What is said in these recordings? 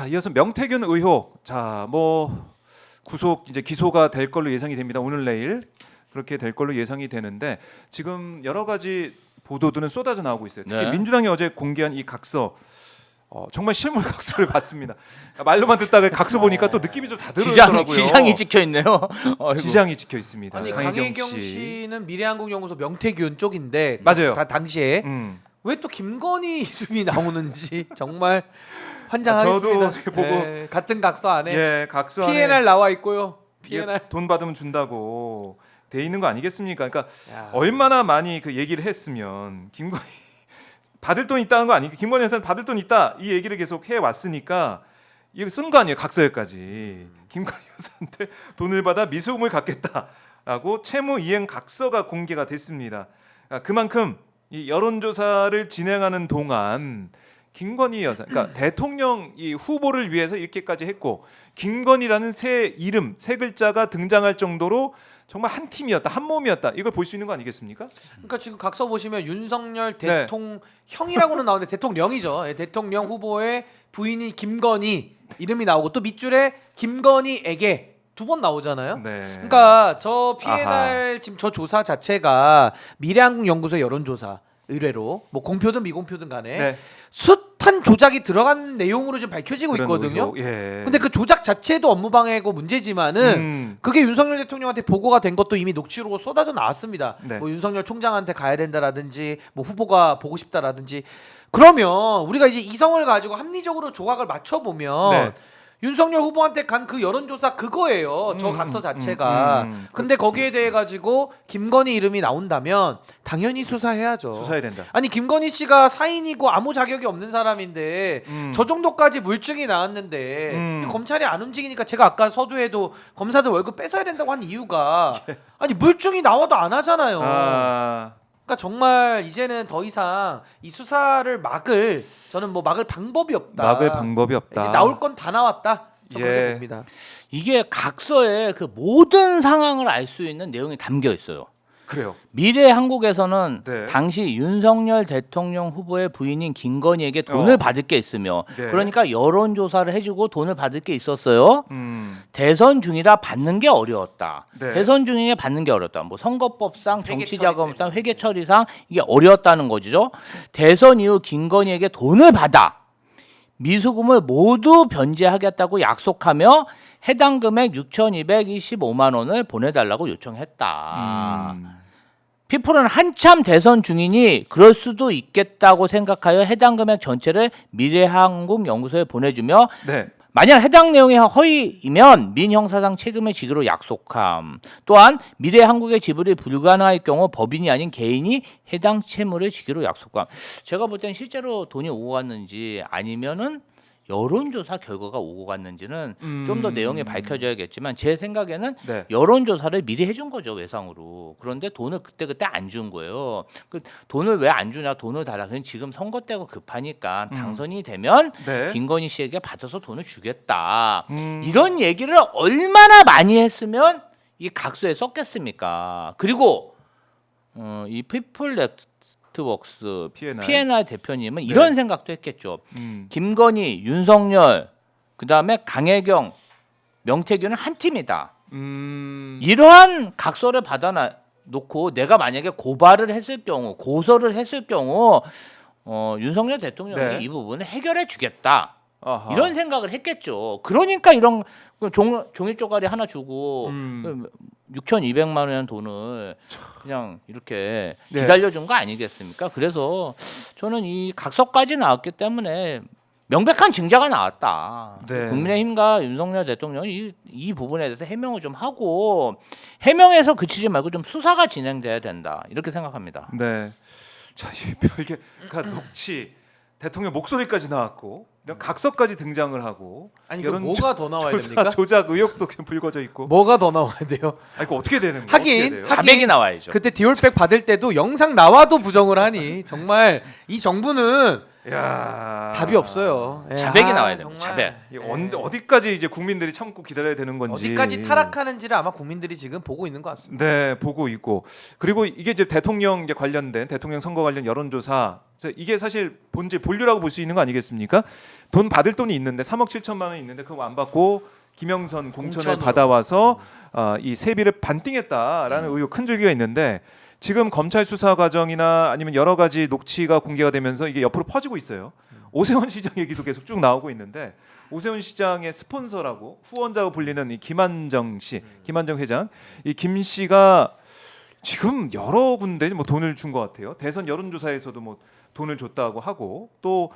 자, 이어서 명태균 의혹. 자, 뭐 구속 이제 기소가 될 걸로 예상이 됩니다. 오늘 내일 그렇게 될 걸로 예상이 되는데 지금 여러 가지 보도들은 쏟아져 나오고 있어요. 특히 네. 민주당이 어제 공개한 이 각서. 정말 실물 각서를 봤습니다. 말로만 듣다가 각서 보니까 또 느낌이 좀 다르더라고요. 지장이 찍혀 있네요. 지장이 찍혀 있습니다. 아니 강혜경 씨는 미래한국연구소 명태균 쪽인데 맞아요. 당시에 왜 또 김건희 이름이 나오는지 정말 환장하겠습니다. 저도 보고 같은 각서 안에 예, 각서 안에 PNR 나와 있고요. PNR 돈 받으면 준다고 돼 있는 거 아니겠습니까? 그러니까 야. 얼마나 많이 그 얘기를 했으면 김건희 받을 돈 있다는 거 아니고 김건희 여사는 받을 돈 있다 이 얘기를 계속 해 왔으니까 이거 쓴 거 아니에요 각서에까지 김건희 여사한테 돈을 받아 미수금을 갚겠다라고 채무 이행 각서가 공개가 됐습니다. 그러니까 그만큼 이 여론조사를 진행하는 동안 김건희 여사, 그러니까 대통령 이 후보를 위해서 이렇게까지 했고 김건희라는 새 이름, 새 글자가 등장할 정도로 정말 한 팀이었다, 한 몸이었다. 이걸 볼 수 있는 거 아니겠습니까? 그러니까 지금 각서 보시면 윤석열 네. 대통령이라고는 나오는데 대통령이죠. 예, 대통령 후보의 부인이 김건희 이름이 나오고 또 밑줄에 김건희에게 두 번 나오잖아요. 네. 그러니까 저 PNR 아하. 지금 저 조사 자체가 미래한국연구소 여론조사 의뢰로 뭐 공표든 미공표든 간에 네. 숱한 조작이 들어간 내용으로 지금 밝혀지고 그런 있거든요. 의혹, 예. 근데 그 조작 자체도 업무방해고 문제지만은 그게 윤석열 대통령한테 보고가 된 것도 이미 녹취록으로 쏟아져 나왔습니다. 네. 뭐 윤석열 총장한테 가야 된다라든지 뭐 후보가 보고 싶다라든지 그러면 우리가 이제 이성을 가지고 합리적으로 조각을 맞춰 보면 네. 윤석열 후보한테 간 그 여론조사 그거예요. 저 각서 자체가. 근데 거기에 대해 가지고 김건희 이름이 나온다면 당연히 수사해야죠. 수사해야 된다. 아니 김건희 씨가 사인이고 아무 자격이 없는 사람인데 저 정도까지 물증이 나왔는데 검찰이 안 움직이니까 제가 아까 서두에도 검사들 월급 뺏어야 된다고 한 이유가 아니 물증이 나와도 안 하잖아요. 아, 그러니까 정말 이제는 더 이상 이 수사를 저는 뭐 막을 방법이 없다. 막을 방법이 없다. 이제 나올 건 다 나왔다. 저 예. 그렇게 봅니다. 이게 각서에 그 모든 상황을 알 수 있는 내용이 담겨 있어요. 그래요. 미래 한국에서는 네. 당시 윤석열 대통령 후보의 부인인 김건희에게 돈을 받을 게 있으며 네. 그러니까 여론조사를 해주고 돈을 받을 게 있었어요. 대선 중이라 받는 게 어려웠다. 네. 대선 중에 받는 게 어렵다. 뭐 선거법상, 회계 정치자금상, 처리 회계 처리상 이게 어려웠다는 거죠. 대선 이후 김건희에게 돈을 받아 미수금을 모두 변제하겠다고 약속하며 해당 금액 6,225만 원을 보내달라고 요청했다. 피플은 한참 대선 중이니 그럴 수도 있겠다고 생각하여 해당 금액 전체를 미래한국연구소에 보내주며 네. 만약 해당 내용이 허위이면 민형사상 책임을 지기로 약속함. 또한 미래한국의 지불이 불가능할 경우 법인이 아닌 개인이 해당 채무를 지기로 약속함. 제가 볼 땐 실제로 돈이 오고 갔는지 아니면은 여론조사 결과가 오고 갔는지는 좀 더 내용이 밝혀져야겠지만 제 생각에는 네. 여론조사를 미리 해준 거죠 외상으로. 그런데 돈을 그때 안 준 거예요. 그 돈을 왜 안 주냐 돈을 달라. 그냥 지금 선거 때고 급하니까 당선이 되면 네. 김건희 씨에게 받아서 돈을 주겠다. 이런 얘기를 얼마나 많이 했으면 이 각서에 썼겠습니까? 그리고 이 피플 넥트웍스 PNR 대표님은 이런 생각도 했겠죠. 김건희, 윤석열, 그다음에 강혜경, 명태균은 한 팀이다. 이러한 각서를 받아 놓고 내가 만약에 고발을 했을 경우, 고소를 했을 경우 윤석열 대통령이 네. 이 부분을 해결해 주겠다. 아하. 이런 생각을 했겠죠. 그러니까 이런 종이 쪼가리 하나 주고 6,200만 원 돈을 그냥 이렇게 네. 기다려준 거 아니겠습니까? 그래서 저는 이 각서까지 나왔기 때문에 명백한 징자가 나왔다. 네. 국민의힘과 윤석열 대통령이 이 부분에 대해서 해명을 좀 하고 해명에서 그치지 말고 좀 수사가 진행돼야 된다. 이렇게 생각합니다. 네. 자, 이 별게 그러니까 녹취 대통령 목소리까지 나왔고 이런 각서까지 등장을 하고 아니 그 뭐가 더 나와야 됩니까? 조작 의혹도 그냥 불거져 있고. 뭐가 더 나와야 돼요? 아 이거 어떻게 되는 거예요? 하긴, 어떻게 돼요? 자백이 나와야죠. 그때 디올백 받을 때도 영상 나와도 부정을 하니 정말 이 정부는 야. 답이 없어요. 예, 자백이 나와야 됩니다. 정말. 자백. 이게 어디까지 이제 국민들이 참고 기다려야 되는 건지. 어디까지 타락하는지를 아마 국민들이 지금 보고 있는 것 같습니다. 네, 보고 있고. 그리고 이게 이제 대통령 이제 관련된 대통령 선거 관련 여론조사. 그래서 이게 사실 본질 본류라고 볼 수 있는 거 아니겠습니까? 돈 받을 돈이 있는데 3억 7천만 원이 있는데 그거 안 받고 김영선 공천을 공천으로. 받아와서 이 세비를 반띵했다라는 의혹 큰 줄기가 있는데 지금 검찰 수사 과정이나 아니면 여러 가지 녹취가 공개가 되면서 이게 옆으로 퍼지고 있어요. 오세훈 시장 얘기도 계속 쭉 나오고 있는데 오세훈 시장의 스폰서라고 후원자로 불리는 이 김한정 씨, 김한정 회장, 이 김 씨가 지금 여러 군데 뭐 돈을 준 것 같아요. 대선 여론조사에서도 뭐 돈을 줬다고 하고 또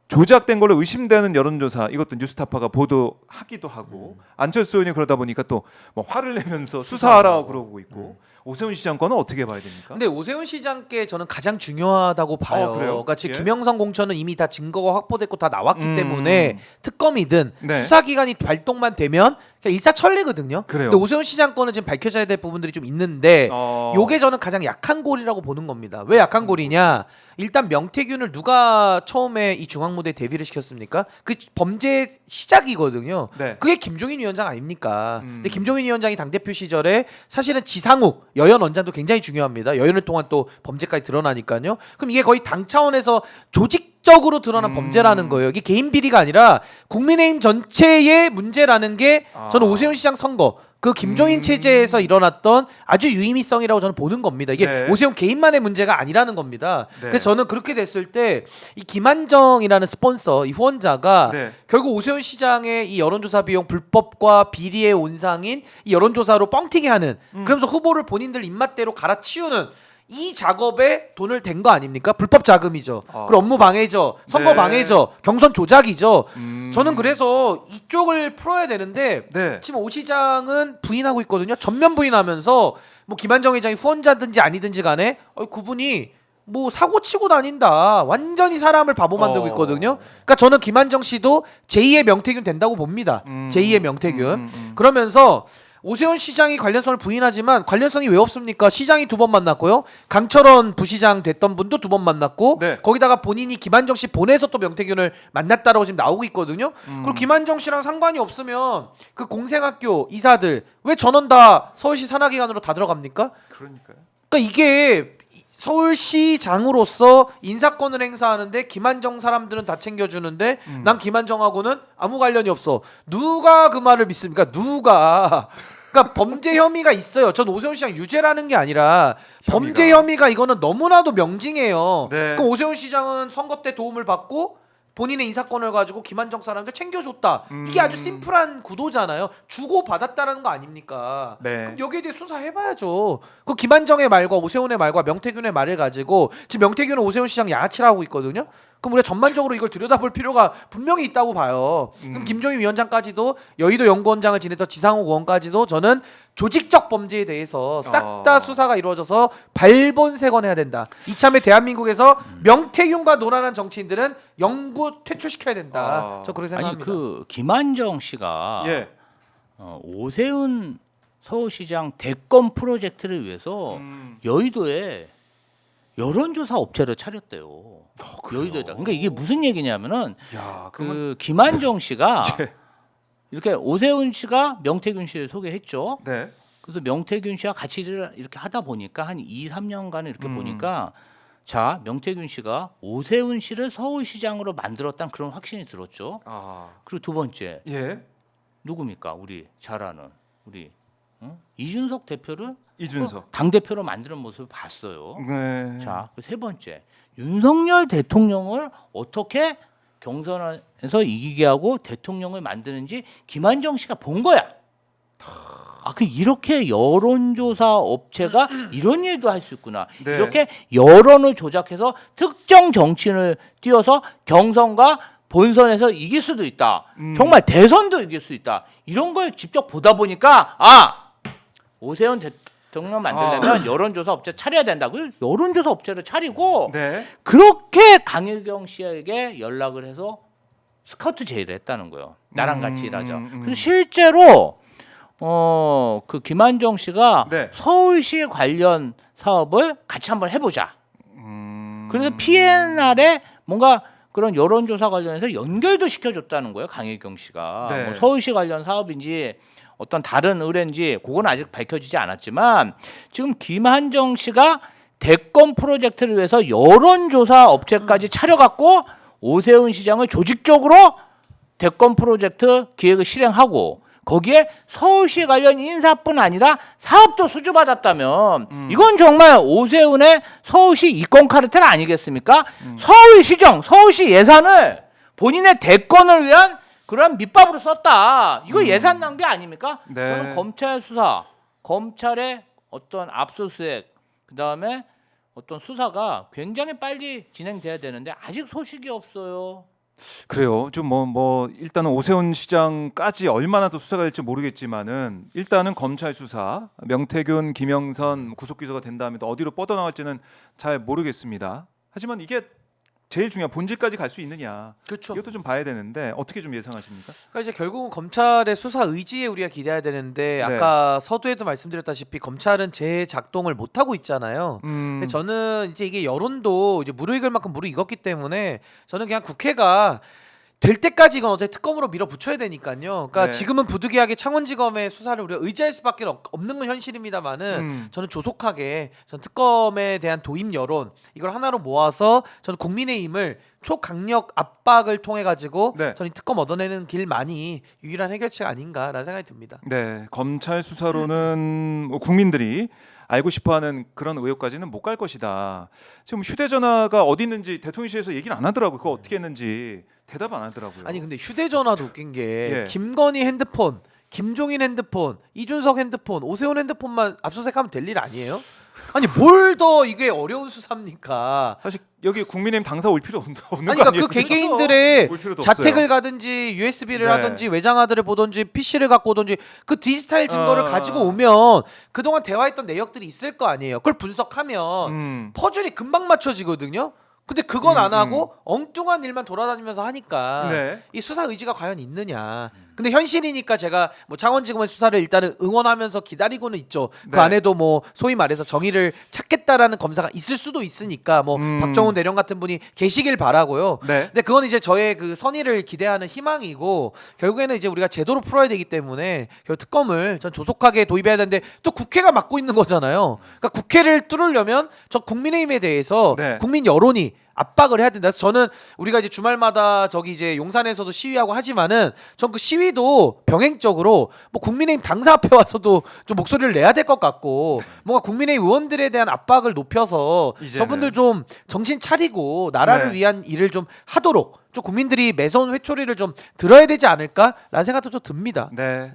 조작된 걸로 의심되는 여론조사 이것도 뉴스타파가 보도하기도 하고 안철수 의원이 그러다 보니까 또 뭐 화를 내면서 수사하라고 그러고 있고 오세훈 시장 거는 어떻게 봐야 됩니까? 근데 오세훈 시장께 저는 가장 중요하다고 봐요. 그래요? 그러니까 지금 예? 김영선 공천은 이미 다 증거가 확보됐고 다 나왔기 때문에 특검이든 네. 수사기관이 발동만 되면 그냥 일사천리거든요. 그래요. 근데 오세훈 시장 거는 지금 밝혀져야 될 부분들이 좀 있는데 요게 어. 저는 가장 약한 골이라고 보는 겁니다. 왜 약한 골이냐? 일단 명태균을 누가 처음에 이 중앙무대에 데뷔를 시켰습니까? 그 범죄 시작이거든요. 네. 그게 김종인 위원장 아닙니까? 근데 김종인 위원장이 당대표 시절에 사실은 지상욱 여연 원장도 굉장히 중요합니다. 여연을 통한 또 범죄까지 드러나니까요. 그럼 이게 거의 당 차원에서 조직적으로 드러난 범죄라는 거예요. 이게 개인 비리가 아니라 국민의힘 전체의 문제라는 게 저는 오세훈 시장 선거 그 김종인 체제에서 일어났던 아주 유의미성이라고 저는 보는 겁니다. 이게 네. 오세훈 개인만의 문제가 아니라는 겁니다. 네. 그래서 저는 그렇게 됐을 때 이 김한정이라는 스폰서, 이 후원자가 네. 결국 오세훈 시장의 이 여론조사 비용 불법과 비리의 온상인 이 여론조사로 뻥튀기 하는 그러면서 후보를 본인들 입맛대로 갈아치우는 이 작업에 돈을 댄 거 아닙니까? 불법 자금이죠. 그리고 업무 방해죠. 선거 네. 방해죠. 경선 조작이죠. 저는 그래서 이쪽을 풀어야 되는데 네. 지금 오 시장은 부인하고 있거든요. 전면 부인하면서 뭐 김한정 회장이 후원자든지 아니든지 간에 그분이 뭐 사고 치고 다닌다. 완전히 사람을 바보 만들고 있거든요. 그러니까 저는 김한정 씨도 제2의 명태균 된다고 봅니다. 제2의 명태균. 그러면서 오세훈 시장이 관련성을 부인하지만 관련성이 왜 없습니까? 시장이 2번 만났고요. 강철원 부시장 됐던 분도 2번 만났고 네. 거기다가 본인이 김한정 씨 보내서 또 명태균을 만났다라고 지금 나오고 있거든요. 그리고 김한정 씨랑 상관이 없으면 그 공생학교 이사들 왜 전원 다 서울시 산하기관으로 다 들어갑니까? 그러니까요. 그러니까 이게 서울시장으로서 인사권을 행사하는데 김한정 사람들은 다 챙겨주는데 난 김한정하고는 아무 관련이 없어. 누가 그 말을 믿습니까? 누가? 그러니까 범죄 혐의가 있어요. 전 오세훈 시장 유죄라는 게 아니라 범죄 혐의가 이거는 너무나도 명징해요. 네. 그럼 오세훈 시장은 선거 때 도움을 받고 본인의 인사권을 가지고 김한정 사람들 챙겨줬다. 이게 아주 심플한 구도잖아요. 주고 받았다라는 거 아닙니까? 네. 그럼 여기에 대해 수사해봐야죠. 그 김한정의 말과 오세훈의 말과 명태균의 말을 가지고 지금 명태균은 오세훈 시장 양아치를 하고 있거든요. 그럼 우리가 전반적으로 이걸 들여다볼 필요가 분명히 있다고 봐요. 그럼 김종인 위원장까지도 여의도 연구원장을 지냈던 지상욱 의원까지도 저는 조직적 범죄에 대해서 싹 다 수사가 이루어져서 발본색원해야 된다. 이참에 대한민국에서 명태균과 노란한 정치인들은 영구 퇴출시켜야 된다. 저 그렇게 아니 생각합니다. 그 김한정 씨가 예. 오세훈 서울시장 대권 프로젝트를 위해서 여의도에 여론조사 업체를 차렸대요. 여의도에다. 그러니까 이게 무슨 얘기냐면은 야, 그 김한정 씨가 예. 이렇게 오세훈 씨가 명태균 씨를 소개했죠. 네. 그래서 명태균 씨와 같이 일을 이렇게 하다 보니까 한 2, 3년간을 이렇게 보니까 자, 명태균 씨가 오세훈 씨를 서울시장으로 만들었다는 그런 확신이 들었죠. 그리고 두 번째 예. 누굽니까? 우리 잘 아는 우리 이준석 대표를 이준석. 당 대표로 만드는 모습을 봤어요. 네. 자, 그 세 번째 윤석열 대통령을 어떻게 경선에서 이기게 하고 대통령을 만드는지 김한정 씨가 본 거야. 그 이렇게 여론조사 업체가 이런 일도 할 수 있구나. 네. 이렇게 여론을 조작해서 특정 정치인을 띄워서 경선과 본선에서 이길 수도 있다. 정말 대선도 이길 수 있다. 이런 걸 직접 보다 보니까 오세훈 대통령 만들려면 여론조사 업체 차려야 된다. 그 여론조사 업체를 차리고 네. 그렇게 강일경 씨에게 연락을 해서 스카우트 제의를 했다는 거예요. 나랑 같이 일하자. 그래서 실제로 그 김한정 씨가 네. 서울시 관련 사업을 같이 한번 해보자. 그래서 PNR에 뭔가 그런 여론조사 관련해서 연결도 시켜줬다는 거예요. 강혜경 씨가 네. 뭐 서울시 관련 사업인지 어떤 다른 의뢰인지 그건 아직 밝혀지지 않았지만 지금 김한정 씨가 대권 프로젝트를 위해서 여론조사 업체까지 차려갖고 오세훈 시장을 조직적으로 대권 프로젝트 기획을 실행하고 거기에 서울시 관련 인사뿐 아니라 사업도 수주받았다면 이건 정말 오세훈의 서울시 이권 카르텔 아니겠습니까? 서울시정, 서울시 예산을 본인의 대권을 위한 그런 밑밥으로 썼다. 이거 예산 낭비 아닙니까? 네. 저는 검찰 수사, 검찰의 어떤 압수수색, 그 다음에 어떤 수사가 굉장히 빨리 진행돼야 되는데 아직 소식이 없어요. 그래요. 좀 뭐 일단은 오세훈 시장까지 얼마나 더 수사가 될지 모르겠지만은 일단은 검찰 수사 명태균, 김영선 구속 기소가 된 다음에 또 어디로 뻗어나갈지는 잘 모르겠습니다. 하지만 이게 제일 중요한 본질까지 갈 수 있느냐. 그렇죠. 이것도 좀 봐야 되는데 어떻게 좀 예상하십니까? 그러니까 이제 결국은 검찰의 수사 의지에 우리가 기대해야 되는데 네. 아까 서두에도 말씀드렸다시피 검찰은 재작동을 못 하고 있잖아요. 근데 저는 이제 이게 여론도 이제 무르익을 만큼 무르익었기 때문에 저는 그냥 국회가 될 때까지 이건 어차피 특검으로 밀어붙여야 되니까요. 그러니까 네. 지금은 부득이하게 창원지검의 수사를 우리가 의지할 수밖에 없는 건 현실입니다만은 저는 조속하게 전 특검에 대한 도입 여론 이걸 하나로 모아서 저는 국민의힘을 초강력 압박을 통해 가지고 네. 저는 이 특검 얻어내는 길만이 유일한 해결책 아닌가라는 생각이 듭니다. 네, 검찰 수사로는 뭐 국민들이 알고 싶어하는 그런 의혹까지는 못 갈 것이다. 지금 휴대전화가 어디 있는지 대통령실에서 얘기를 안 하더라고요. 그거 어떻게 했는지 대답 안 하더라고요. 아니 근데 휴대전화도 웃긴 게 예. 김건희 핸드폰, 김종인 핸드폰, 이준석 핸드폰, 오세훈 핸드폰만 압수수색하면 될 일 아니에요? 아니 뭘 더 이게 어려운 수사입니까? 사실 여기 국민의힘 당사 올 필요 없는 거 아니 그러니까 아니에요? 그 개개인들의 올 필요도 자택을 없어요. 가든지 USB를 네. 하든지 외장하드를 보든지 PC를 갖고 오든지 그 디지털 증거를 아. 가지고 오면 그동안 대화했던 내역들이 있을 거 아니에요. 그걸 분석하면 퍼즐이 금방 맞춰지거든요. 근데 그건 안 하고 엉뚱한 일만 돌아다니면서 하니까 네. 이 수사 의지가 과연 있느냐. 근데 현실이니까 제가 뭐 창원지검의 수사를 일단은 응원하면서 기다리고는 있죠. 그 네. 안에도 뭐 소위 말해서 정의를 찾겠다라는 검사가 있을 수도 있으니까 뭐 박정훈 대령 같은 분이 계시길 바라고요. 네. 근데 그건 이제 저의 그 선의를 기대하는 희망이고 결국에는 이제 우리가 제도로 풀어야 되기 때문에 결국 특검을 전 조속하게 도입해야 되는데 또 국회가 맡고 있는 거잖아요. 그러니까 국회를 뚫으려면 저 국민의힘에 대해서 네. 국민 여론이 압박을 해야 된다. 그래서 저는 우리가 이제 주말마다 저기 이제 용산에서도 시위하고 하지만은 전 그 시위도 병행적으로 뭐 국민의힘 당사 앞에 와서도 좀 목소리를 내야 될 것 같고 뭔가 국민의힘 의원들에 대한 압박을 높여서 이제는. 저분들 좀 정신 차리고 나라를 네. 위한 일을 좀 하도록 좀 국민들이 매서운 회초리를 좀 들어야 되지 않을까라는 생각도 좀 듭니다. 네.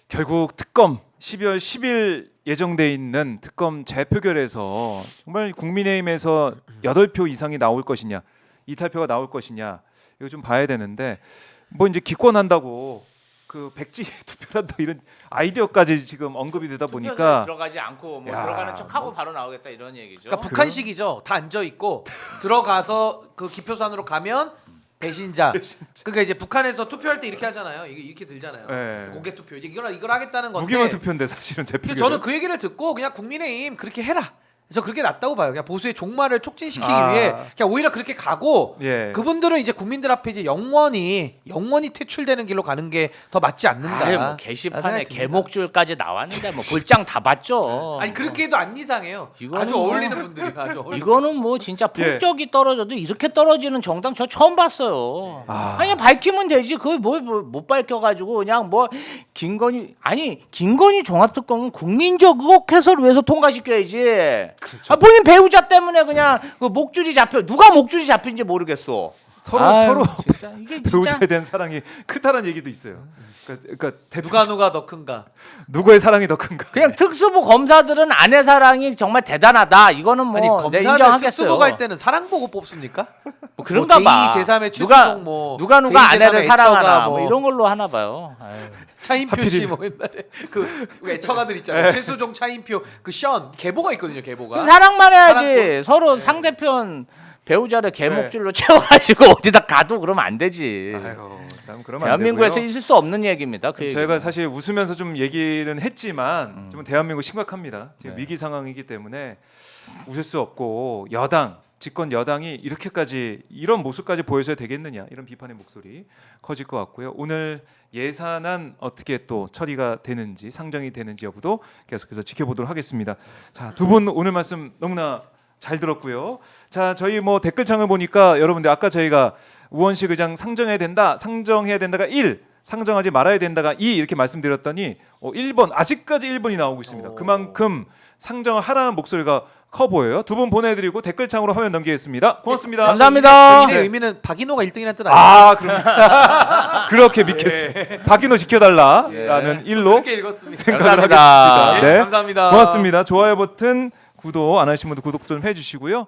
결국 특검 12월 10일 예정돼 있는 특검 재표결에서 정말 국민의힘에서 8표 이상이 나올 것이냐, 이탈표가 나올 것이냐 이거 좀 봐야 되는데 뭐 이제 기권한다고 그 백지 투표한다 이런 아이디어까지 지금 언급이 되다 투표소에 보니까 들어가지 않고 뭐 야, 들어가는 척하고 바로 나오겠다 이런 얘기죠. 그러니까 북한식이죠. 다 앉아 있고 들어가서 그 기표소안으로 가면 배신자. 그러니까 이제 북한에서 투표할 때 이렇게 하잖아요. 이게 이렇게 들잖아요. 네. 공개 투표. 이제 이걸 하겠다는 건데. 무기명 투표인데 사실은 재표결. 저는 그 얘기를 듣고 그냥 국민의힘 그렇게 해라. 저 그렇게 낫다고 봐요. 그냥 보수의 종말을 촉진시키기 아. 위해 그냥 오히려 그렇게 가고 예. 그분들은 이제 국민들 앞에 이제 영원히 퇴출되는 길로 가는 게 더 맞지 않는가. 아유, 뭐 라는 게시판에 생각이 듭니다. 개목줄까지 나왔는데 뭐 볼장 다 봤죠. 아니 그렇게 해도 안 이상해요. 이거는 아주 뭐- 어울리는 분들이 아주 어울리는. 이거는 뭐 진짜 품격이 떨어져도 이렇게 떨어지는 정당 저 처음 봤어요. 아. 아니 밝히면 되지. 그걸 못 밝혀가지고 그냥 뭐 김건희 종합특검은 국민적 의혹 해소를 위해서 통과시켜야지. 그렇죠. 아, 본인 배우자 때문에 그냥 그 목줄이 잡혀 누가 목줄이 잡힌지 모르겠어. 서로 아유, 서로 진짜 이게 진짜 배우자에 대한 사랑이 크다는 얘기도 있어요. 그러니까 누가 더 큰가. 누구의 사랑이 더 큰가? 그냥 특수부 검사들은 아내 사랑이 정말 대단하다. 이거는 뭐 아니 내 검사들 인정하겠어요. 특수부 갈 때는 사랑 보고 뽑습니까? 뭐 그런가 봐. 제3의 누가 최수종 뭐 누가 제2, 아내를 제3의 사랑하나 애처가 뭐 이런 걸로 하나 봐요. 아유. 차인표 하필이면- 씨 뭐 옛날에 그 애처가들 있잖아요. 최수종, 차인표 그 션 계보가 있거든요. 계보가. 그럼 사랑만 해야지. 사랑꾼. 서로 네. 상대편 배우자를 개목줄로 채워가지고 어디다 가도 그러면 안 되지. 아이고, 참 그러면 대한민국에서 안 되고요. 있을 수 없는 얘기입니다. 그 제가 얘기는. 사실 웃으면서 좀 얘기는 했지만 좀 대한민국 심각합니다. 지금 네. 위기 상황이기 때문에 웃을 수 없고 여당 집권 여당이 이렇게까지 이런 모습까지 보여줘야 되겠느냐 이런 비판의 목소리 커질 것 같고요. 오늘 예산안 어떻게 또 처리가 되는지 상정이 되는지 여부도 계속해서 지켜보도록 하겠습니다. 자, 두 분 오늘 말씀 너무나 잘 들었고요. 자, 저희 뭐 댓글창을 보니까 여러분들 아까 저희가 우원식 의장 상정해야 된다가 1, 상정하지 말아야 된다가 2 이렇게 말씀드렸더니 1번 아직까지 1번이 나오고 있습니다. 그만큼 상정을 하라는 목소리가 커 보여요. 두 분 보내드리고 댓글창으로 화면 넘기겠습니다. 고맙습니다. 감사합니다. 본인의 의미는 박인호가 1등이라는 뜻 아니에요? 아, 그럼 그렇게 믿겠습니다. 박인호 지켜달라라는 일로 그렇게 읽었습니다. 생각을 감사합니다. 하겠습니다. 예, 네, 감사합니다. 고맙습니다. 좋아요 버튼, 구독 안 하신 분들 구독 좀 해주시고요.